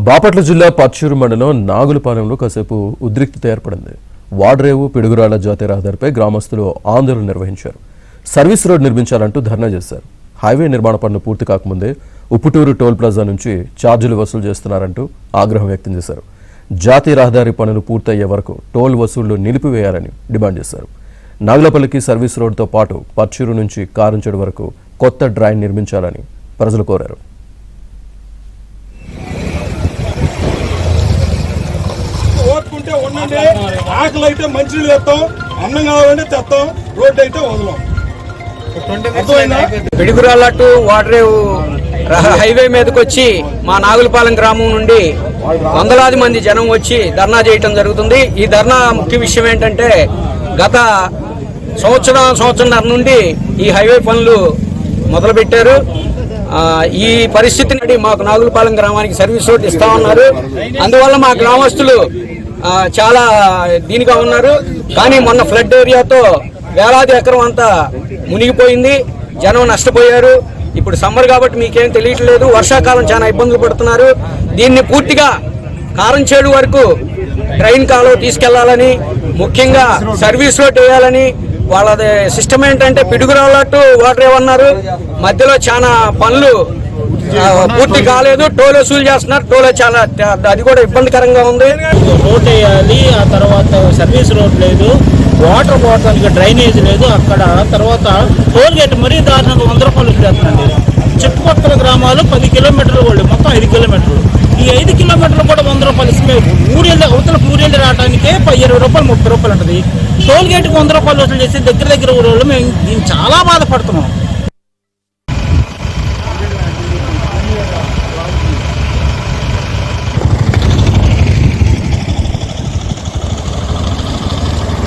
బాపట్ల జిల్లా పచ్చూరు మండలం నాగులపాలెంలో కాసేపు ఉద్రిక్తత ఏర్పడింది. వాడ్రేవు పిడుగురాళ్ల జాతీయ రహదారిపై గ్రామస్తులు ఆందోళన నిర్వహించారు. సర్వీస్ రోడ్ నిర్మించాలంటూ ధర్నా చేశారు. హైవే నిర్మాణ పనులు పూర్తి కాకముందే ఉప్పుటూరు టోల్ ప్లాజా నుంచి ఛార్జీలు వసూలు చేస్తున్నారంటూ ఆగ్రహం వ్యక్తం చేశారు. జాతీయ రహదారి పనులు పూర్తయ్యే వరకు టోల్ వసూళ్లు నిలిపివేయాలని డిమాండ్ చేశారు. నాగులపల్లికి సర్వీస్ రోడ్తో పాటు పచ్చూరు నుంచి కారంచెడు వరకు కొత్త డ్రైన్ నిర్మించాలని ప్రజలు కోరారు. ఓర్పుంటే ఉండండి, ఆకలి అయితే మంచినీళ్ళు తెస్తాం, అన్నం కావాలంటే తెస్తాం, రోడ్డు అయితే వదలం. పిడుగురాళ్ల టు వాడ్రేవు హైవే మీదకి వచ్చి మా నాగులపాలెం గ్రామం నుండి వందలాది మంది జనం వచ్చి ధర్నా చేయటం జరుగుతుంది. ఈ ధర్నా ముఖ్య విషయం ఏంటంటే గత సంవత్సరంన్నర నుండి ఈ హైవే పనులు మొదలుపెట్టారు. ఈ పరిస్థితిని మాకు నాగులపాలెం గ్రామానికి సర్వీస్ రోడ్ ఇస్తా ఉన్నారు. అందువల్ల మా గ్రామస్తులు చాలా దీనిగా ఉన్నారు. కానీ మొన్న ఫ్లడ్ ఏరియాతో వేలాది ఎకరం అంతా మునిగిపోయింది, జనం నష్టపోయారు. ఇప్పుడు సమ్మర్ కాబట్టి మీకేం తెలియట్లేదు, వర్షాకాలం చాలా ఇబ్బందులు పడుతున్నారు. దీన్ని పూర్తిగా కారంచేడు వరకు ట్రైన్ కాలువ తీసుకెళ్లాలని, ముఖ్యంగా సర్వీస్ రోడ్ వేయాలని వాళ్ళది సిస్టమ్ ఏంటంటే పిడుగురాళ్ల టు వాడ్రేవు అన్నారు. మధ్యలో చాలా పనులు పూర్తి కాలేదు, టోల్ వసూలు చేస్తున్నారు. టోల్ చాలా అది కూడా ఇబ్బందికరంగా ఉంది. రోడ్ వేయాలి, ఆ తర్వాత సర్వీస్ రోడ్ లేదు, వాటర్ పోవడానికి డ్రైనేజ్ లేదు అక్కడ. తర్వాత టోల్ గేట్ మరీ దారుణంగా 100 రూపాయలు చేస్తున్నాండి. చుట్టుపక్కల గ్రామాలు 10 కిలోమీటర్లు వాళ్ళు, మొత్తం 5 కిలోమీటర్లు. ఈ 5 కిలోమీటర్లు కూడా 100 రూపాయలు ఇస్తే అవతల ఊరేళ్ళు రావడానికే 20 రూపాయలు 30 రూపాయలు ఉంటుంది. టోల్ గేట్కి 100 రూపాయలు వసూలు చేసి దగ్గర ఊరోళ్ళు మేము దీన్ని చాలా బాధపడుతున్నాం.